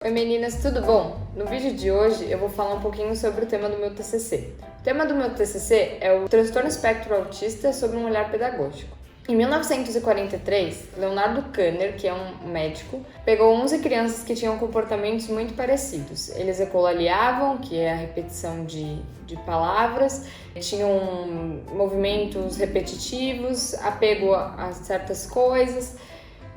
Oi meninas, tudo bom? No vídeo de hoje eu vou falar um pouquinho sobre o tema do meu TCC. O tema do meu TCC é o transtorno espectro autista sob um olhar pedagógico. Em 1943, Leonardo Kanner, que é um médico, pegou 11 crianças que tinham comportamentos muito parecidos. Eles ecolaliavam, que é a repetição de palavras, tinham movimentos repetitivos, apego a certas coisas,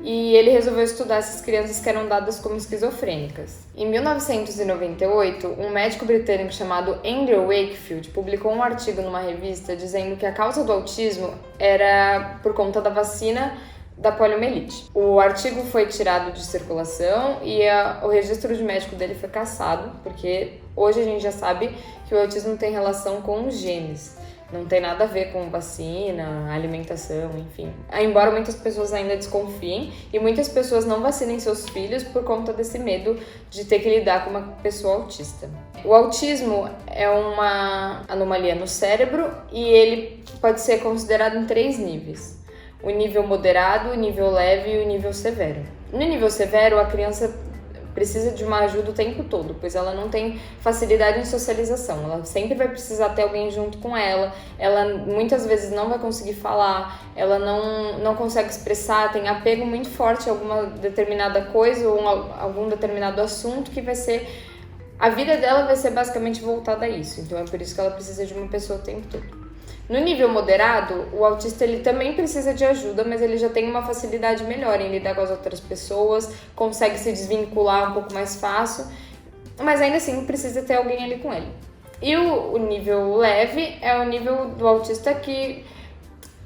e ele resolveu estudar essas crianças que eram dadas como esquizofrênicas. Em 1998, um médico britânico chamado Andrew Wakefield publicou um artigo numa revista dizendo que a causa do autismo era por conta da vacina da poliomielite. O artigo foi tirado de circulação e o registro de médico dele foi cassado, porque hoje a gente já sabe que o autismo tem relação com os genes. Não tem nada a ver com vacina, alimentação, enfim. Embora muitas pessoas ainda desconfiem e muitas pessoas não vacinem seus filhos por conta desse medo de ter que lidar com uma pessoa autista. O autismo é uma anomalia no cérebro e ele pode ser considerado em 3 níveis. O nível moderado, o nível leve e o nível severo. No nível severo, a criança precisa de uma ajuda o tempo todo, pois ela não tem facilidade em socialização, ela sempre vai precisar ter alguém junto com ela muitas vezes não vai conseguir falar, ela não consegue expressar, tem apego muito forte a alguma determinada coisa ou algum determinado assunto que vai ser... A vida dela vai ser basicamente voltada a isso, então é por isso que ela precisa de uma pessoa o tempo todo. No nível moderado, o autista ele também precisa de ajuda, mas ele já tem uma facilidade melhor em lidar com as outras pessoas, consegue se desvincular um pouco mais fácil, mas ainda assim precisa ter alguém ali com ele. E o nível leve é o nível do autista que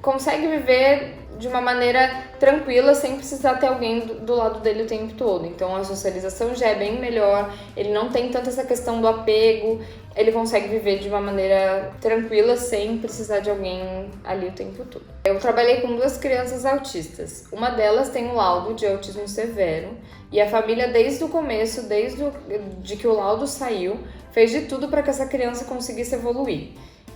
consegue viver de uma maneira tranquila, sem precisar ter alguém do lado dele o tempo todo. Então a socialização já é bem melhor, ele não tem tanta essa questão do apego, ele consegue viver de uma maneira tranquila, sem precisar de alguém ali o tempo todo. Eu trabalhei com 2 crianças autistas. Uma delas tem um laudo de autismo severo, e a família desde o começo, desde que o laudo saiu, fez de tudo para que essa criança conseguisse evoluir.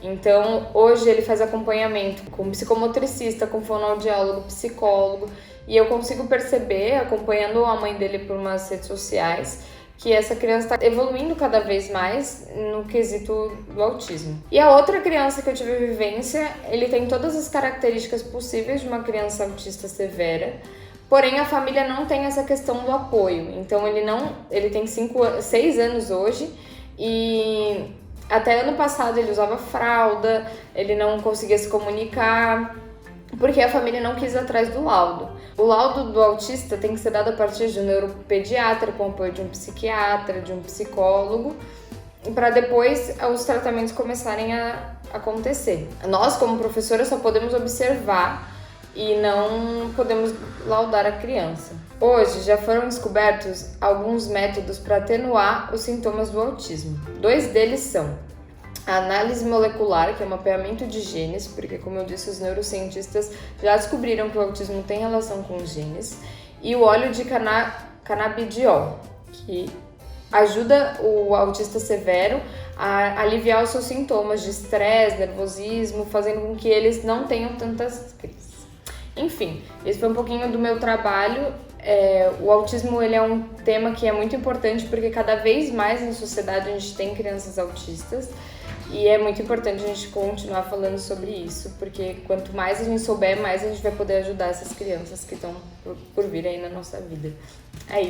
Então, hoje ele faz acompanhamento com psicomotricista, com fonoaudiólogo, psicólogo, e eu consigo perceber, acompanhando a mãe dele por umas redes sociais, que essa criança está evoluindo cada vez mais no quesito do autismo. E a outra criança que eu tive vivência, ele tem todas as características possíveis de uma criança autista severa, porém a família não tem essa questão do apoio. Então ele tem 6 anos hoje e até ano passado ele usava fralda, ele não conseguia se comunicar, porque a família não quis ir atrás do laudo. O laudo do autista tem que ser dado a partir de um neuropediatra, com apoio de um psiquiatra, de um psicólogo, para depois os tratamentos começarem a acontecer. Nós, como professoras, só podemos observar e não podemos laudar a criança. Hoje já foram descobertos alguns métodos para atenuar os sintomas do autismo. 2 deles são a análise molecular, que é o mapeamento de genes, porque, como eu disse, os neurocientistas já descobriram que o autismo tem relação com os genes, e o óleo de canabidiol, que ajuda o autista severo a aliviar os seus sintomas de estresse, nervosismo, fazendo com que eles não tenham tantas crises. Enfim, esse foi um pouquinho do meu trabalho. O autismo ele é um tema que é muito importante porque cada vez mais na sociedade a gente tem crianças autistas e é muito importante a gente continuar falando sobre isso, porque quanto mais a gente souber, mais a gente vai poder ajudar essas crianças que estão por vir aí na nossa vida. É isso.